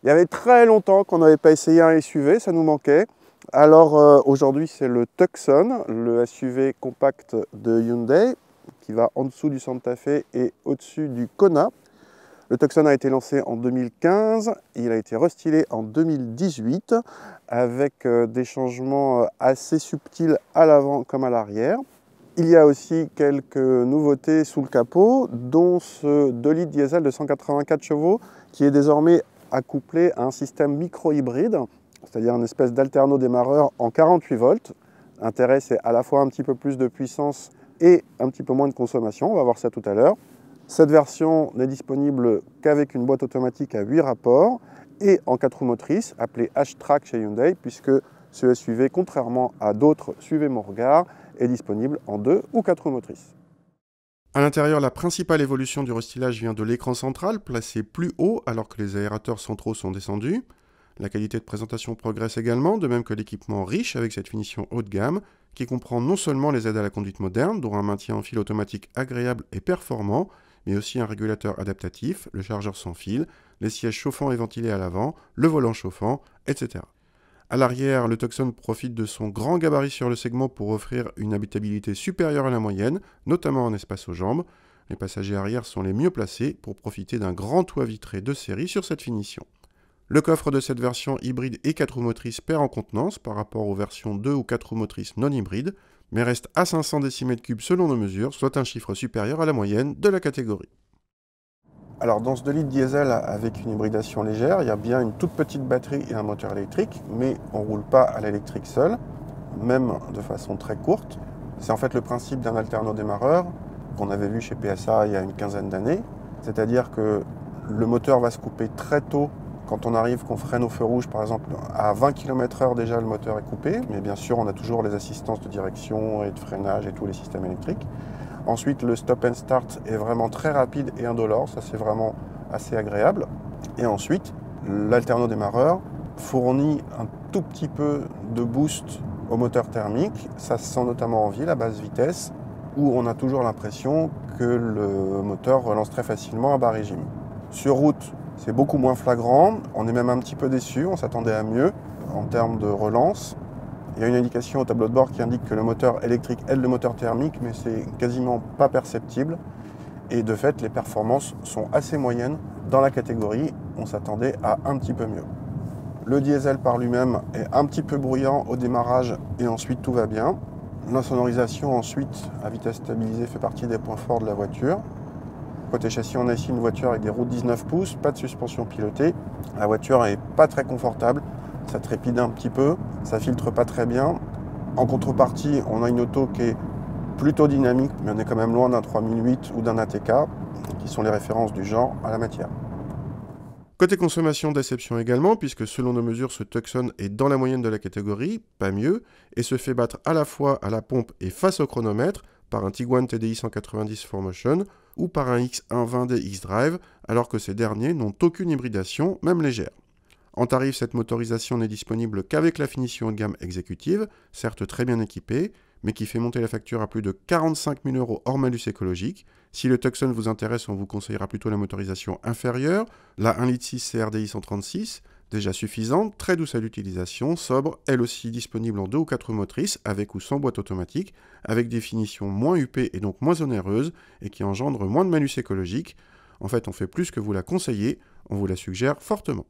Il y avait très longtemps qu'on n'avait pas essayé un SUV, ça nous manquait. Alors aujourd'hui c'est le Tucson, le SUV compact de Hyundai, qui va en dessous du Santa Fe et au-dessus du Kona. Le Tucson a été lancé en 2015, il a été restylé en 2018 avec des changements assez subtils à l'avant comme à l'arrière. Il y a aussi quelques nouveautés sous le capot, dont ce 2 litres diesel de 184 chevaux qui est désormais accouplé à un système micro-hybride, c'est-à-dire une espèce d'alterno-démarreur en 48 volts. L'intérêt, c'est à la fois un petit peu plus de puissance et un petit peu moins de consommation, on va voir ça tout à l'heure. Cette version n'est disponible qu'avec une boîte automatique à 8 rapports et en 4 roues motrices, appelée H-Track chez Hyundai, puisque ce SUV, contrairement à d'autres, suivez mon regard, est disponible en 2 ou 4 roues motrices. À l'intérieur, la principale évolution du restylage vient de l'écran central, placé plus haut alors que les aérateurs centraux sont descendus. La qualité de présentation progresse également, de même que l'équipement riche avec cette finition haut de gamme, qui comprend non seulement les aides à la conduite moderne, dont un maintien en fil automatique agréable et performant, mais aussi un régulateur adaptatif, le chargeur sans fil, les sièges chauffants et ventilés à l'avant, le volant chauffant, etc. À l'arrière, le Tucson profite de son grand gabarit sur le segment pour offrir une habitabilité supérieure à la moyenne, notamment en espace aux jambes. Les passagers arrière sont les mieux placés pour profiter d'un grand toit vitré de série sur cette finition. Le coffre de cette version hybride et 4 roues motrices perd en contenance par rapport aux versions 2 ou 4 roues motrices non hybrides, mais reste à 500 décimètres cubes selon nos mesures, soit un chiffre supérieur à la moyenne de la catégorie. Alors dans ce 2 litres diesel avec une hybridation légère, il y a bien une toute petite batterie et un moteur électrique, mais on ne roule pas à l'électrique seul, même de façon très courte. C'est en fait le principe d'un alterno-démarreur qu'on avait vu chez PSA il y a une quinzaine d'années, c'est-à-dire que le moteur va se couper très tôt quand on arrive, qu'on freine au feu rouge par exemple. À 20 km/h déjà le moteur est coupé, mais bien sûr on a toujours les assistances de direction et de freinage et tous les systèmes électriques. Ensuite, le stop and start est vraiment très rapide et indolore, ça c'est vraiment assez agréable. Et ensuite, l'alterno-démarreur fournit un tout petit peu de boost au moteur thermique. Ça se sent notamment en ville à basse vitesse, où on a toujours l'impression que le moteur relance très facilement à bas régime. Sur route, c'est beaucoup moins flagrant, on est même un petit peu déçu, on s'attendait à mieux en termes de relance. Il y a une indication au tableau de bord qui indique que le moteur électrique aide le moteur thermique, mais c'est quasiment pas perceptible. Et de fait, les performances sont assez moyennes dans la catégorie. On s'attendait à un petit peu mieux. Le diesel par lui-même est un petit peu bruyant au démarrage et ensuite tout va bien. L'insonorisation ensuite à vitesse stabilisée fait partie des points forts de la voiture. Côté châssis, on a ici une voiture avec des roues de 19 pouces, pas de suspension pilotée. La voiture n'est pas très confortable. Ça trépide un petit peu, ça filtre pas très bien. En contrepartie, on a une auto qui est plutôt dynamique, mais on est quand même loin d'un 3008 ou d'un ATK, qui sont les références du genre à la matière. Côté consommation, déception également, puisque selon nos mesures, ce Tucson est dans la moyenne de la catégorie, pas mieux, et se fait battre à la fois à la pompe et face au chronomètre par un Tiguan TDI 190 4Motion ou par un X120D X-Drive, alors que ces derniers n'ont aucune hybridation, même légère. En tarif, cette motorisation n'est disponible qu'avec la finition haut de gamme exécutive, certes très bien équipée, mais qui fait monter la facture à plus de 45 000 € hors malus écologique. Si le Tucson vous intéresse, on vous conseillera plutôt la motorisation inférieure, la 1.6 litre CRDI 136, déjà suffisante, très douce à l'utilisation, sobre, elle aussi disponible en 2 ou 4 motrices, avec ou sans boîte automatique, avec des finitions moins huppées et donc moins onéreuses, et qui engendrent moins de malus écologique. En fait, on fait plus que vous la conseillez, on vous la suggère fortement.